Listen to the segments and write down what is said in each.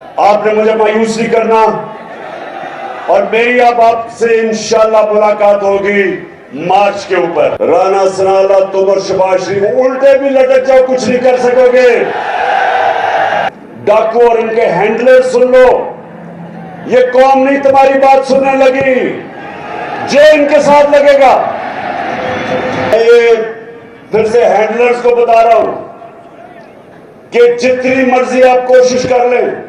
आपने मुझे मायूस नहीं करना और मेरी अब आपसे इंशाल्लाह मुलाकात होगी मार्च के ऊपर। राना सनाला, तुम और शहबाज शरीफ उल्टे भी लटक जाओ, कुछ नहीं कर सकोगे। डाकू और इनके हैंडलर सुन लो, ये कौम नहीं तुम्हारी बात सुनने लगी, जो इनके साथ लगेगा। ये फिर से हैंडलर्स को बता रहा हूं कि जितनी मर्जी आप कोशिश कर लें,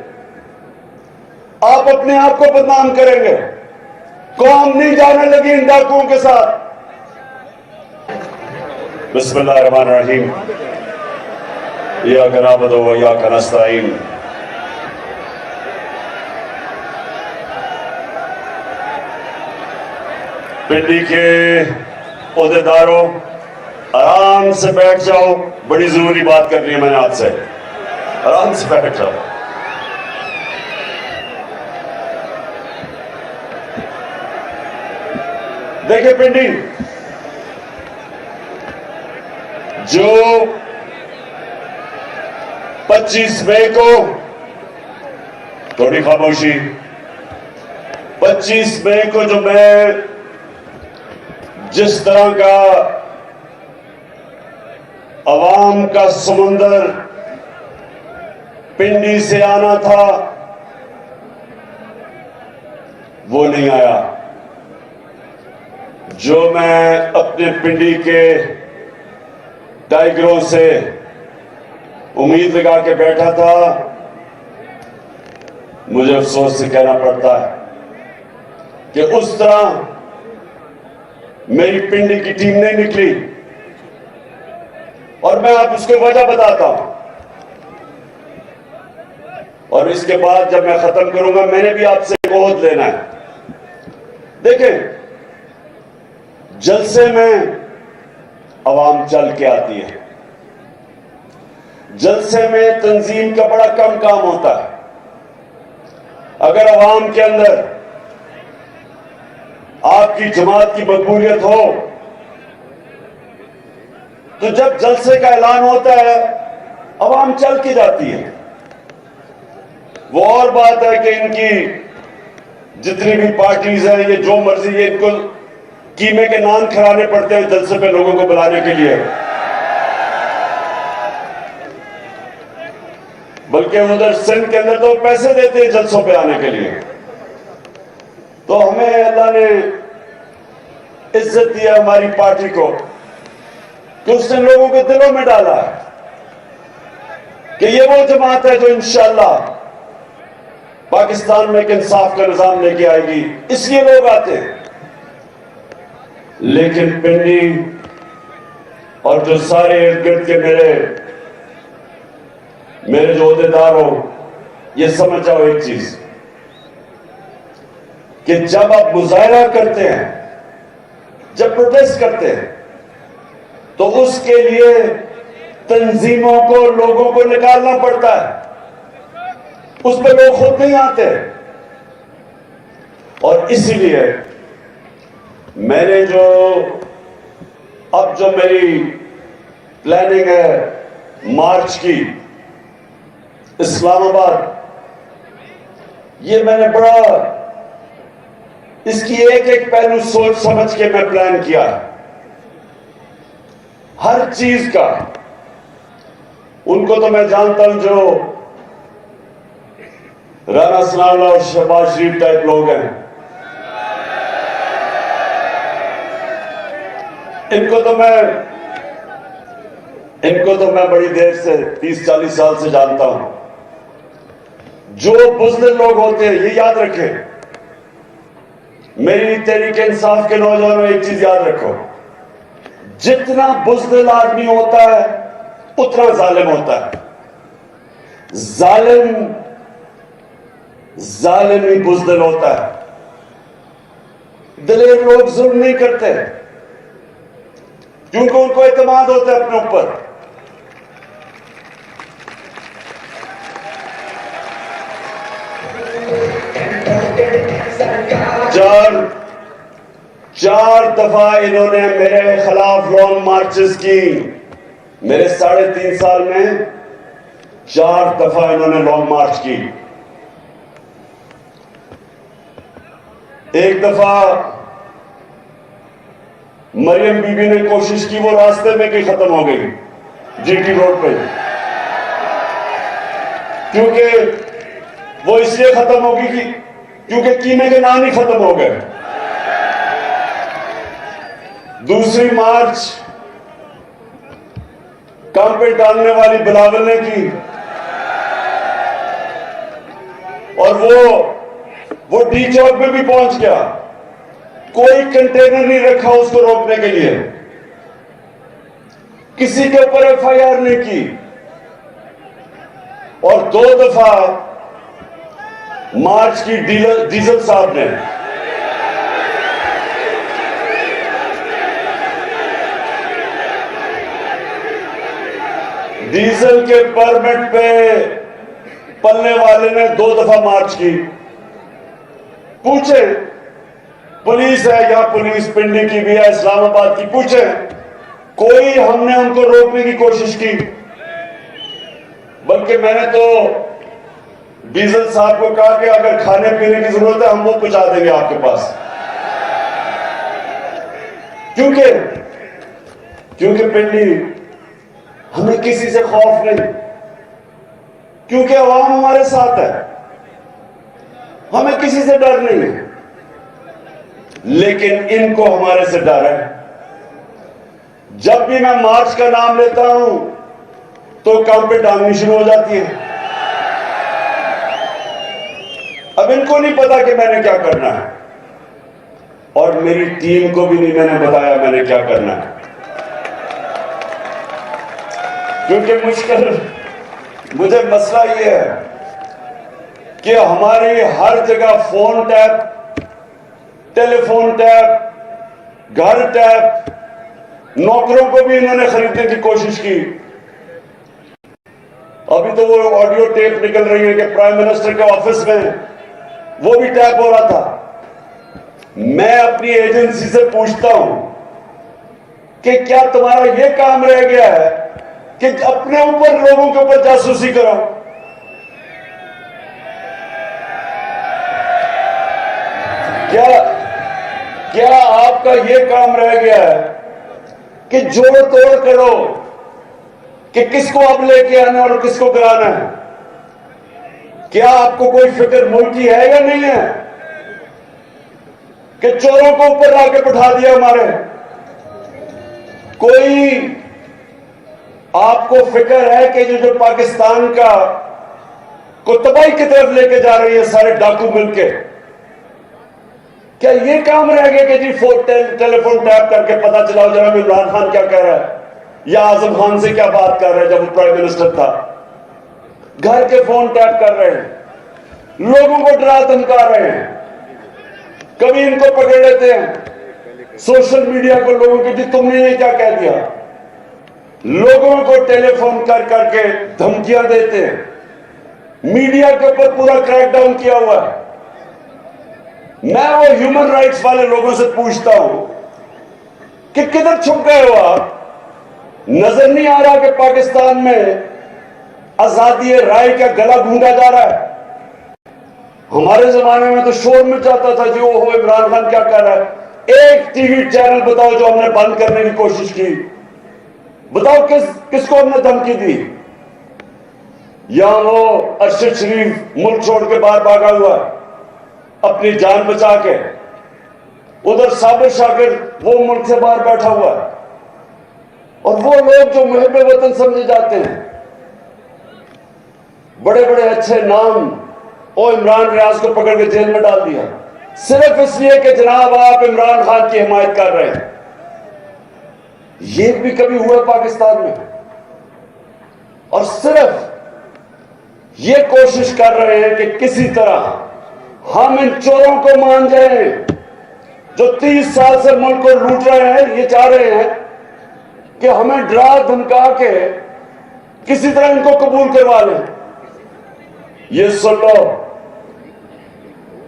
आप अपने आप को बदनाम करेंगे। कौम नहीं जाने लगी इन डाकुओं के साथ। बिस्मिल्लाहिर्रहमानिर्रहीम, इय्याका नअबुदु व इय्याका नस्तईन। पिंडी के ओहदेदारों, आराम से बैठ जाओ, बड़ी जरूरी बात करनी है मैंने आपसे। आराम से बैठ जाओ। देखिए पिंडी, जो 25 मई को, थोड़ी खामोशी, 25 मई को जो मैं जिस तरह का अवाम का समुंदर पिंडी से आना था वो नहीं आया। जो मैं अपने पिंडी के टाइगरों से उम्मीद लगा के बैठा था, मुझे अफसोस से कहना पड़ता है कि उस तरह मेरी पिंडी की टीम नहीं निकली। और मैं आप उसको वजह बताता हूं, और इसके बाद जब मैं खत्म करूंगा मैंने भी आपसे गोद लेना है। देखें, जलसे में अवाम चल के आती है, जलसे में तंजीम का बड़ा कम काम होता है। अगर अवाम के अंदर आपकी जमात की मकबूलियत हो तो जब जलसे का ऐलान होता है अवाम चल के जाती है। वो और बात है कि इनकी जितनी भी पार्टीज हैं, ये जो मर्जी, ये इनको कीमे के नान खिलाने पड़ते हैं जलसे पे लोगों को बुलाने के लिए। बल्कि उधर सिंध के अंदर तो पैसे देते हैं जलसों पे आने के लिए। तो हमें अल्लाह ने इज्जत दिया हमारी पार्टी को, कि उसने लोगों के दिलों में डाला है कि ये वो जमात है जो इंशाअल्लाह पाकिस्तान में एक इंसाफ का निजाम लेके आएगी, इसलिए लोग आते हैं। लेकिन पिंडी और जो सारे इर्द गिर्द के मेरे जो ओहदेदार हो, ये समझ जाओ एक चीज, कि जब आप मुजाहरा करते हैं, जब प्रोटेस्ट करते हैं, तो उसके लिए तंजीमों को, लोगों को निकालना पड़ता है। उस पर लोग खुद नहीं आते। और इसीलिए मैंने अब जो मेरी प्लानिंग है मार्च की इस्लामाबाद, ये मैंने बड़ा इसकी एक एक पहलू सोच समझ के मैं प्लान किया है। हर चीज का, उनको तो मैं जानता हूं जो राना सनाला और शहबाज शरीफ टाइप लोग हैं, इनको तो मैं बड़ी देर से 30-40 साल से जानता हूं। जो बुज़दिल लोग होते हैं, ये याद रखें, मेरी तहरीक इंसाफ के नौजवानों एक चीज याद रखो, जितना बुज़दिल आदमी होता है उतना जालिम होता है। जालिम ही बुज़दिल होता है। दिलेर लोग जुल्म नहीं करते क्योंकि उनको एतमाद होता है अपने ऊपर। चार दफा इन्होंने मेरे खिलाफ लॉन्ग मार्चेस की। मेरे 3.5 साल में 4 दफा इन्होंने लॉन्ग मार्च की। एक दफा मरियम बीबी ने कोशिश की, वो रास्ते में कि खत्म हो गई जीटी रोड पे, क्योंकि वो इसलिए खत्म होगी कि क्योंकि कीमे के नाम ही खत्म हो गए। दूसरी मार्च काम पे डालने वाली बिलावल ने की, और वो डी चौक में भी पहुंच गया, कोई कंटेनर नहीं रखा उसको रोकने के लिए, किसी के ऊपर एफआईआर नहीं की, और 2 दफा मार्च की डीजल साहब ने डीजल के परमिट पे पलने वाले ने 2 दफा मार्च की। पूछे, पुलिस है या पुलिस पिंडी की भी है, इस्लामाबाद की, पूछे कोई हमने उनको रोकने की कोशिश की? बल्कि मैंने तो डीजल साहब को कहा कि अगर खाने पीने की जरूरत है हम वो पहुंचा देंगे आपके पास, क्योंकि पिंडी हमें किसी से खौफ नहीं, क्योंकि अवाम हमारे साथ है, हमें किसी से डर नहीं है। लेकिन इनको हमारे से डर है। जब भी मैं मार्च का नाम लेता हूं तो काम पे टांगनी शुरू हो जाती है। अब इनको नहीं पता कि मैंने क्या करना है, और मेरी टीम को भी नहीं मैंने बताया मैंने क्या करना है, क्योंकि मुझे मसला यह है कि हमारी हर जगह फोन टैप, टेलीफोन टैप, घर टैप, नौकरों को भी इन्होंने खरीदने की कोशिश की। अभी तो वो ऑडियो टेप निकल रही है कि प्राइम मिनिस्टर के ऑफिस में वो भी टैप हो रहा था। मैं अपनी एजेंसी से पूछता हूं कि क्या तुम्हारा ये काम रह गया है कि अपने ऊपर लोगों के ऊपर जासूसी करो? क्या आपका ये काम रह गया है कि जोड़ तोड़ करो कि किसको अब लेके आना और किसको कराना है? क्या आपको कोई फिक्र मुल्क की है या नहीं है कि चोरों को ऊपर लाके बैठा दिया हमारे? कोई आपको फिक्र है कि जो पाकिस्तान को तबाही की तरफ लेके जा रही है सारे डाकू मिलके? क्या ये काम रह गया कि जी टेलीफोन टैप करके पता चलाओ जरा इमरान खान क्या कह रहा है या आजम खान से क्या बात कर रहा है जब वो प्राइम मिनिस्टर था? घर के फोन टैप कर रहे हैं, लोगों को डरा धमका रहे हैं, कभी इनको पकड़ लेते हैं सोशल मीडिया को, लोगों की जी तुमने ये क्या कह दिया, लोगों को टेलीफोन कर करके धमकियां देते हैं, मीडिया के ऊपर पूरा क्रैकडाउन किया हुआ है। मैं वो ह्यूमन राइट्स वाले लोगों से पूछता हूं कि किधर छुप गए हो आप? नजर नहीं आ रहा कि पाकिस्तान में आजादी राय का गला गूंगा जा रहा है? हमारे जमाने में तो शोर मच जाता था जी ओहो इमरान खान क्या कर रहा है। एक टीवी चैनल बताओ जो हमने बंद करने की कोशिश की, बताओ किसको हमने धमकी दी? यहां वो अरशद शरीफ मुल्क छोड़ के बाहर भागा हुआ है अपनी जान बचा के, उधर साबिर शाकिर वो मुल्क से बाहर बैठा हुआ है, और वो लोग जो मुहिब वतन समझे जाते हैं, बड़े बड़े अच्छे नाम, ओ इमरान रियाज को पकड़ के जेल में डाल दिया सिर्फ इसलिए कि जनाब आप इमरान खान की हिमायत कर रहे हैं। ये भी कभी हुआ पाकिस्तान में? और सिर्फ ये कोशिश कर रहे हैं कि किसी तरह हम इन चोरों को मान जाएं जो 30 साल से मुल्क को लूट रहे हैं। ये चाह रहे हैं कि हमें डरा धमका के किसी तरह इनको कबूल करवा लें। ये सुन लो,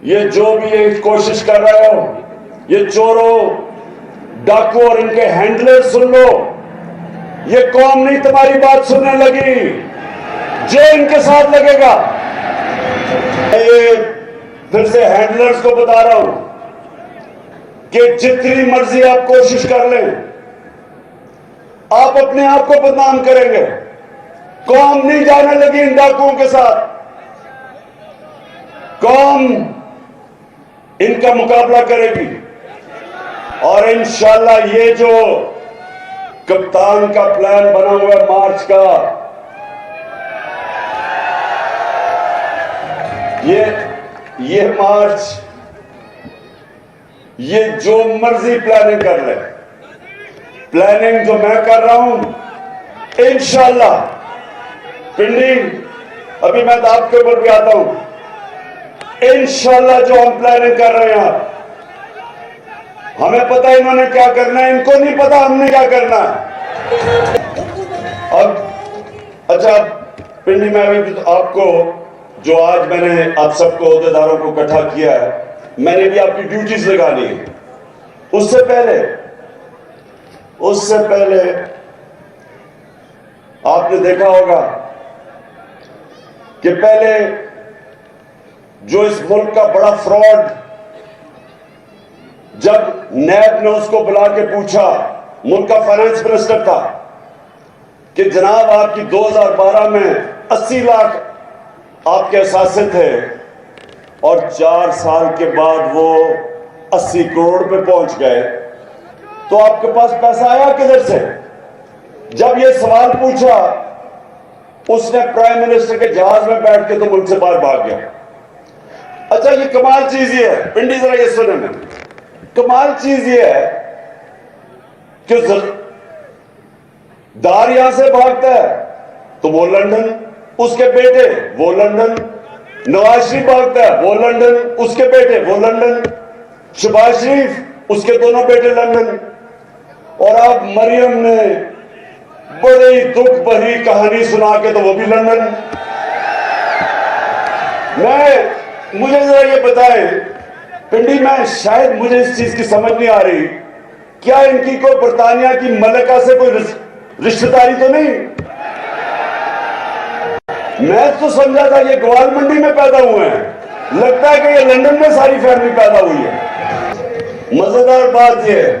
ये जो भी ये कोशिश कर रहे हो, ये चोरों डाकू और इनके हैंडलर, सुन लो, ये कौम नहीं तुम्हारी बात सुनने लगी, जो इनके साथ लगेगा। ये फिर से हैंडलर्स को बता रहा हूं, कि जितनी मर्जी आप कोशिश कर लें, आप अपने आप को बदनाम करेंगे। कौम नहीं जाने लगी इन डाकुओं के साथ। कौम इनका मुकाबला करेगी और इंशाल्लाह ये जो कप्तान का प्लान बना हुआ है मार्च का, ये मार्च, ये जो मर्जी प्लानिंग कर ले, प्लानिंग जो मैं कर रहा हूं इंशाल्लाह पिंडी, अभी मैं दाब के ऊपर भी आता हूं, इंशाल्लाह जो हम प्लानिंग कर रहे हैं, हमें पता है इन्होंने क्या करना है, इनको नहीं पता हमने क्या करना है। अब अच्छा, पिंडी में अभी तो आपको जो आज मैंने आप सबको अहदेदारों को इकट्ठा किया है, मैंने भी आपकी ड्यूटीज लगानी है। उससे पहले आपने देखा होगा कि पहले जो इस मुल्क का बड़ा फ्रॉड, जब नैब ने उसको बुला के पूछा, मुल्क का फाइनेंस मिनिस्टर था, कि जनाब आपकी 2012 में 80 लाख आपके असासे थे और 4 साल के बाद वो 80 करोड़ पे पहुंच गए, तो आपके पास पैसा आया किधर से? जब ये सवाल पूछा, उसने प्राइम मिनिस्टर के जहाज में बैठ के तो मुल्क से बाहर भाग गया। अच्छा, ये कमाल चीज ये है पिंडी, जरा ये सुने में, कमाल चीज ये है कि दार यहां से भागता है तो वो लंदन, उसके बेटे वो लंदन, नवाज शरीफ भागता है वो लंदन, उसके बेटे वो लंदन, शहबाज शरीफ उसके दोनों बेटे लंदन, और अब मरियम ने बड़ी दुख भरी कहानी सुना के तो वो भी लंदन। मुझे जरा ये बताएं पिंडी में, शायद मुझे इस चीज की समझ नहीं आ रही, क्या इनकी कोई बरतानिया की मलिका से कोई रिश्तेदारी तो नहीं? मैं तो समझा था ये ग्वाल मंडी में पैदा हुए हैं, लगता है कि ये लंदन में सारी फैमिली पैदा हुई है। मजेदार बात यह है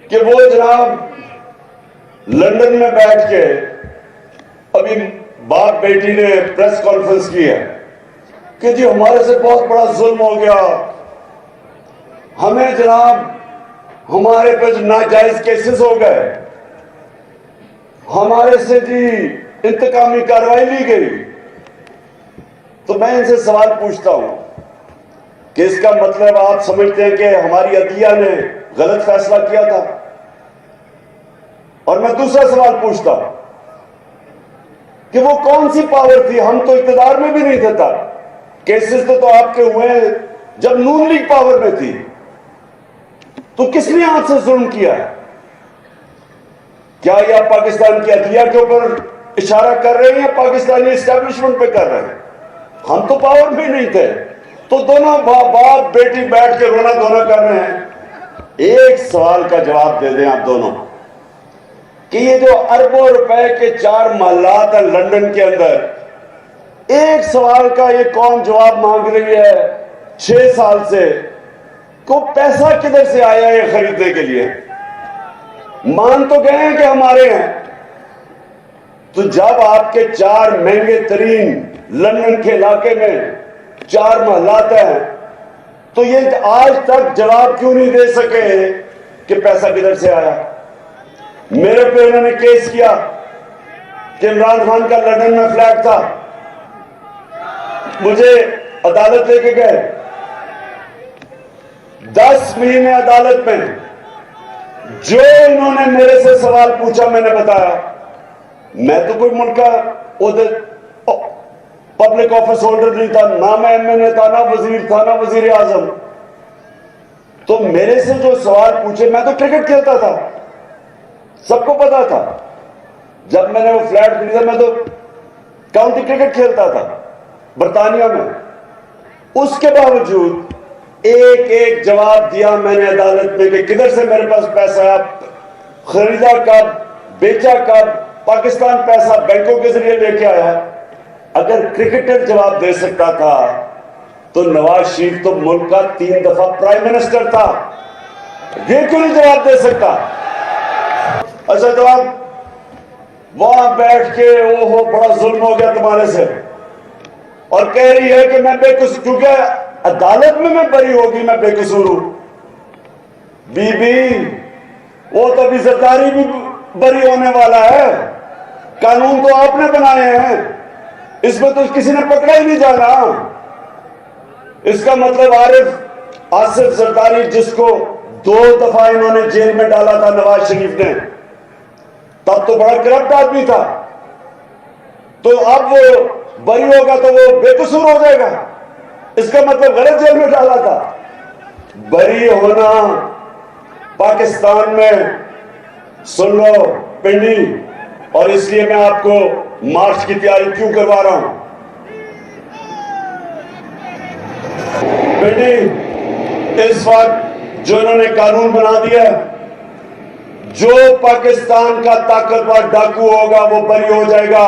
कि वो जनाब लंदन में बैठ के अभी बाप बेटी ने प्रेस कॉन्फ्रेंस की है कि जी हमारे से बहुत बड़ा जुल्म हो गया, हमें जनाब हमारे पे नाजायज केसेस हो गए, हमारे से जी इंतकामी कार्रवाई ली गई। तो मैं इनसे सवाल पूछता हूं कि इसका मतलब आप समझते हैं कि हमारी अदलिया ने गलत फैसला किया था? और मैं दूसरा सवाल पूछता हूं कि वो कौन सी पावर थी, हम तो इक़्तिदार में भी नहीं थे तब, केसेस तो आपके हुए जब नून लीग पावर में थी, तो किसने आपसे जुल्म किया है? क्या ये आप पाकिस्तान की अदलिया के ऊपर इशारा कर रहे हैं या पाकिस्तानी एस्टेब्लिशमेंट पे कर रहे हैं? हम तो पावर में नहीं थे, तो दोनों बाप बेटी बैठ के रोना धोना कर रहे हैं। एक सवाल का जवाब दे दें आप दोनों कि ये जो अरबों रुपए के 4 महलात है लंदन के अंदर, एक सवाल का ये कौन जवाब मांग रही है 6 साल से, को पैसा किधर से आया है खरीदने के लिए? मान तो गए हैं कि हमारे हैं, तो जब आपके 4 महंगे तरीन लंदन के इलाके में 4 महलात हैं, तो ये आज तक जवाब क्यों नहीं दे सके कि पैसा किधर से आया? मेरे पे उन्होंने केस किया कि इमरान खान का लंदन में फ्लैट था, मुझे अदालत लेके गए, 10 महीने अदालत में जो इन्होंने मेरे से सवाल पूछा मैंने बताया। मैं तो कोई मुल्क का पब्लिक ऑफिस होल्डर नहीं था, ना मैं एमएनए था, ना वजीर था, ना वजीर आजम। तो मेरे से जो सवाल पूछे, मैं तो क्रिकेट खेलता था, सबको पता था। जब मैंने वो फ्लैट खरीदा, मैं तो काउंटी क्रिकेट खेलता था बरतानिया में। उसके बावजूद एक एक जवाब दिया मैंने अदालत में कि किधर से मेरे पास पैसा है, खरीदा कब, बेचा कब, पाकिस्तान पैसा बैंकों के जरिए लेके आया। अगर क्रिकेटर जवाब दे सकता था तो नवाज शरीफ तो मुल्क का 3 दफा प्राइम मिनिस्टर था, ये क्यों नहीं जवाब दे सकता? अच्छा, तो आप वहां बैठ के ओहो बड़ा जुल्म हो गया तुम्हारे से, और कह रही है कि मैं बेकसूर, क्योंकि अदालत में मैं बरी होगी, मैं बेकसूर हूं। बीबी, वो तो अभी जरदारी भी बरी होने वाला है। कानून तो आपने बनाए हैं, इसमें तो किसी ने पकड़ा ही नहीं जाना। इसका मतलब आसिफ जरदारी, जिसको 2 दफा इन्होंने जेल में डाला था नवाज शरीफ ने, तब तो बड़ा करप्ट आदमी था, तो अब वो बरी होगा तो वो बेकसूर हो जाएगा। इसका मतलब गलत जेल में डाला था। बरी होना पाकिस्तान में, सुन लो पिंडी, और इसलिए मैं आपको मार्च की तैयारी क्यों करवा रहा हूं। पिंडी, इस वक्त जो इन्होंने कानून बना दिया, जो पाकिस्तान का ताकतवर डाकू होगा वो बरी हो जाएगा।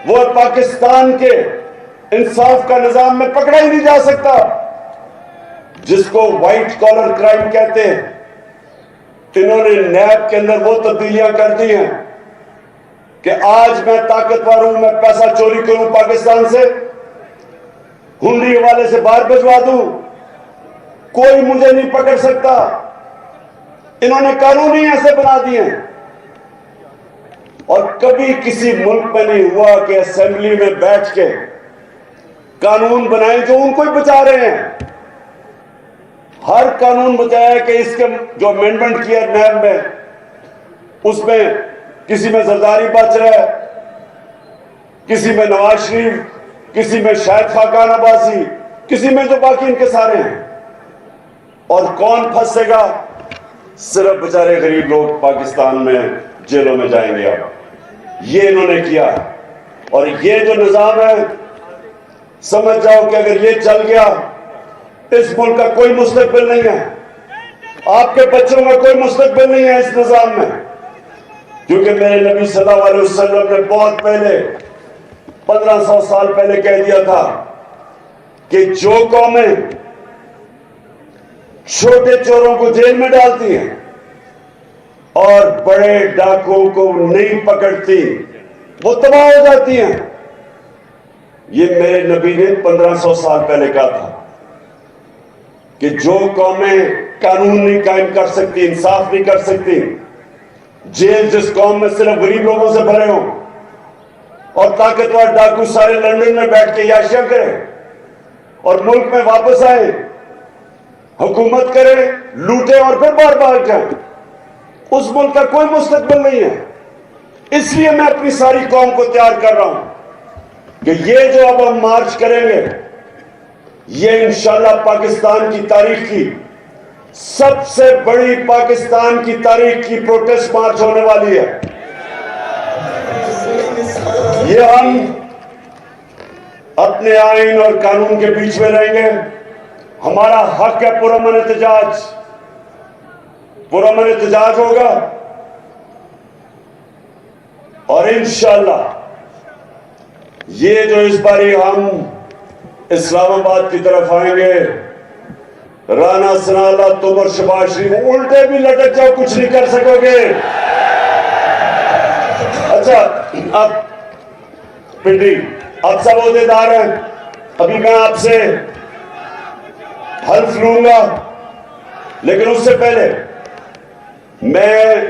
वो पाकिस्तान के इंसाफ का निजाम में पकड़ा ही नहीं जा सकता। जिसको व्हाइट कॉलर क्राइम कहते हैं, इन्होंने नैब के अंदर वो तब्दीलियां कर दी हैं कि आज मैं ताकतवर हूं, मैं पैसा चोरी करूं पाकिस्तान से, हुंडी वाले से बाहर भिजवा दूं, कोई मुझे नहीं पकड़ सकता। इन्होंने कानून ही ऐसे बना दिए हैं। और कभी किसी मुल्क में नहीं हुआ कि असेंबली में बैठ के कानून बनाए जो उनको ही बचा रहे हैं। हर कानून बचाया कि इसके जो अमेंडमेंट किया नैब में, उसमें किसी में जरदारी बच रहा है, किसी में नवाज शरीफ, किसी में शायद खाकान अब्बासी, किसी में जो बाकी इनके सारे हैं। और कौन फंसेगा? सिर्फ बेचारे गरीब लोग पाकिस्तान में जेलों में जाएंगे। अब ये इन्होंने किया, और ये जो निजाम है, समझ जाओ कि अगर ये चल गया, इस मुल्क का कोई मुस्तकबिल नहीं है, आपके बच्चों का कोई मुस्तकबिल नहीं है इस निजाम में। क्योंकि मेरे नबी सल्लल्लाहु अलैहि वसल्लम ने बहुत पहले, 1500 साल पहले कह दिया था कि जो कौमें छोटे चोरों को जेल में डालती हैं और बड़े डाकुओं को नहीं पकड़ती, वो तबाह हो जाती हैं। ये मेरे नबी ने 1500 साल पहले कहा था कि जो कौमें कानून नहीं कायम कर सकती, इंसाफ नहीं कर सकती, जेल जिस कौम में सिर्फ गरीब लोगों से भरे हों और ताकतवर डाकू सारे लंदन में बैठ के याशियां करें और मुल्क में वापस आए, हुकूमत करें, लूटे और फिर बार बार जाएं, उस मुल्क का कोई मुस्तकबिल नहीं है। इसलिए मैं अपनी सारी कौम को तैयार कर रहा हूं कि ये जो अब हम मार्च करेंगे, ये इंशाल्लाह पाकिस्तान की तारीख की सबसे बड़ी, पाकिस्तान की तारीख की प्रोटेस्ट मार्च होने वाली है। ये हम अपने आईन और कानून के बीच में रहेंगे। हमारा हक है पुरअमन एहतजाज, पुरअमन एहतजाज होगा, और इंशाल्लाह ये जो इस बारी हम इस्लामाबाद की तरफ आएंगे, राना सनाला, तुम और शहबाज शरीफ उल्टे भी लटक जाओ, कुछ नहीं कर सकोगे। अच्छा, अब पिंडी, अब सब ओहदेदार हैं, अभी मैं आपसे हल्फ लूंगा, लेकिन उससे पहले मैं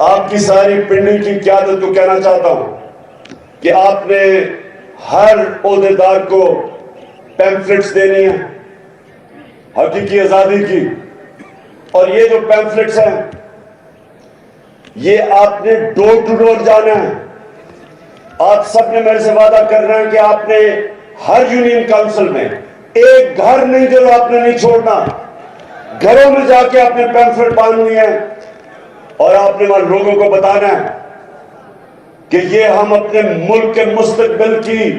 आपकी सारी पिंडी की क़यादत को कहना चाहता हूं कि आपने हर ओहदेदार को पैम्फलेट्स देनी है हकीकी आजादी की, और ये जो पैम्फलेट्स हैं ये आपने डोर टू डोर जाना है। आप सबने मेरे से वादा करना है कि आपने हर यूनियन काउंसिल में एक घर नहीं जो आपने नहीं छोड़ना, घरों में जाके आपने पैम्फलेट बांधनी है और आपने वहां लोगों को बताना है कि ये हम अपने मुल्क के मुस्तकबिल की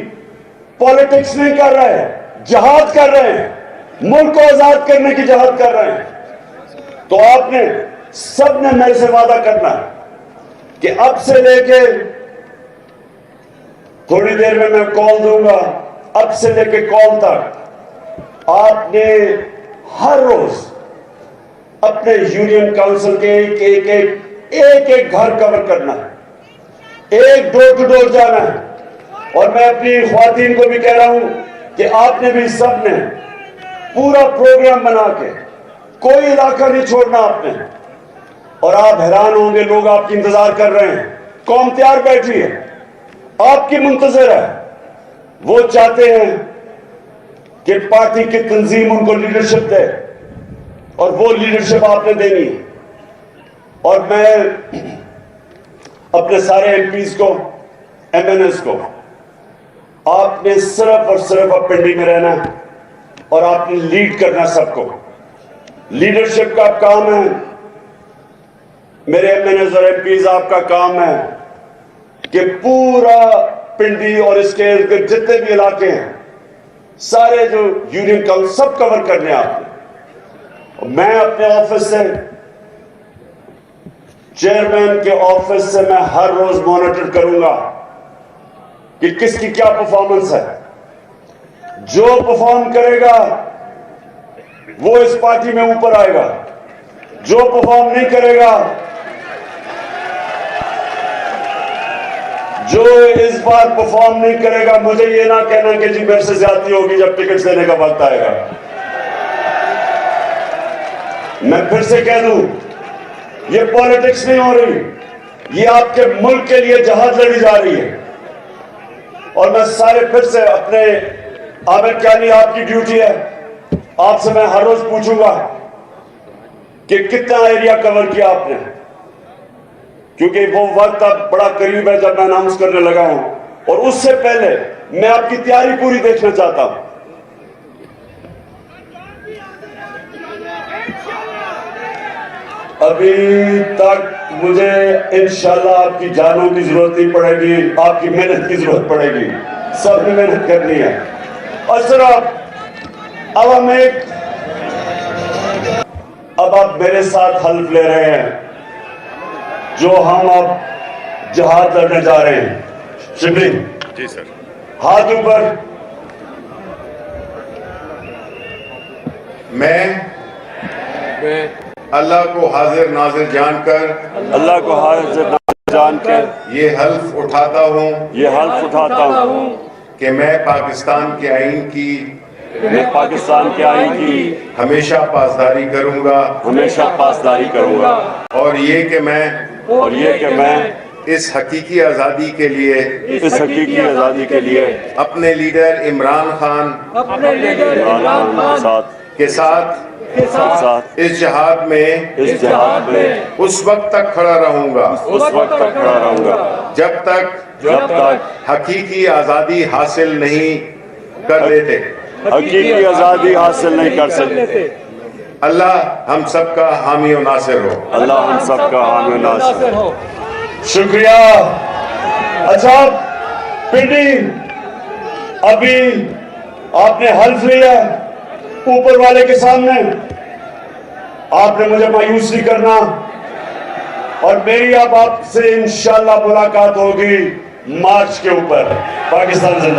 पॉलिटिक्स नहीं कर रहे हैं, जहाद कर रहे हैं, मुल्क को आजाद करने की जहाद कर रहे हैं। तो आपने सबने मेरे से वादा करना है कि अब से लेके थोड़ी देर में मैं कॉल दूंगा, अब से लेकर कौम तक आपने हर रोज अपने यूनियन काउंसिल के एक घर कवर करना है, एक डोर टू डोर जाना है। और मैं अपनी ख्वातीन को भी कह रहा हूं कि आपने भी सबने पूरा प्रोग्राम बना के कोई इलाका नहीं छोड़ना आपने। और आप हैरान होंगे, लोग आपकी इंतजार कर रहे हैं, कौम तैयार बैठी है, आपकी मुंतजर है। वो चाहते हैं कि पार्टी की तंजीम उनको लीडरशिप दे और वो लीडरशिप आपने देनी है। और मैं अपने सारे एमपीज को, एमएनएस को, आपने सिर्फ और सिर्फ अब पिंडी में रहना है और आपने लीड करना सबको। लीडरशिप का काम है, मेरे एमएनएस और एमपीज, आपका काम है कि पूरा पिंडी और इसके जितने भी इलाके हैं, सारे जो यूनियन काउंसिल सब कवर करने आपने। मैं अपने ऑफिस से, चेयरमैन के ऑफिस से, मैं हर रोज मॉनिटर करूंगा कि किसकी क्या परफॉर्मेंस है। जो परफॉर्म करेगा वो इस पार्टी में ऊपर आएगा, जो परफॉर्म नहीं करेगा, जो इस बार परफॉर्म नहीं करेगा, मुझे ये ना कहना कि जी मेरे से ज्यादती होगी जब टिकट देने का वक्त आएगा। मैं फिर से कह दूं, ये पॉलिटिक्स नहीं हो रही, ये आपके मुल्क के लिए जहाज लड़ी जा रही है। और मैं सारे फिर से अपने आमिर क्यानी, आपकी ड्यूटी है, आपसे मैं हर रोज पूछूंगा कि कितना एरिया कवर किया आपने, क्योंकि वो वक्त अब बड़ा करीब है जब मैं अनाउंस करने लगा हूं। और उससे पहले मैं आपकी तैयारी पूरी देखना चाहता हूं। अभी तक मुझे इंशाल्लाह आपकी जानों की जरूरत नहीं पड़ेगी, आपकी मेहनत की जरूरत पड़ेगी, सबने मेहनत करनी है। और सिर्फ अब आप मेरे साथ हल्फ ले रहे हैं, जो हम अब जहाज लड़ने जा रहे हैं। शिबली जी सर, हाथ ऊपर। मैं अल्लाह को हाजिर नाजिर जानकर, अल्लाह को हाजिर नाजिर जानकर ये हल्फ उठाता हूँ कि मैं पाकिस्तान के आईन की हमेशा पासदारी करूंगा और ये कि मैं इस हकीकी आज़ादी के लिए अपने लीडर इमरान खान के साथ इस जहाद में उस वक्त तक खड़ा रहूंगा जब तक हकीकी आज़ादी हासिल नहीं कर लेते। अल्लाह हम सबका हामी और नासिर हो। शुक्रिया। अच्छा पिंडी, अभी आपने हल्फ लिया ऊपर वाले के सामने, आपने मुझे मायूस नहीं करना और मेरी अब आपसे इंशाल्लाह मुलाकात होगी मार्च के ऊपर। पाकिस्तान जिंदाबाद।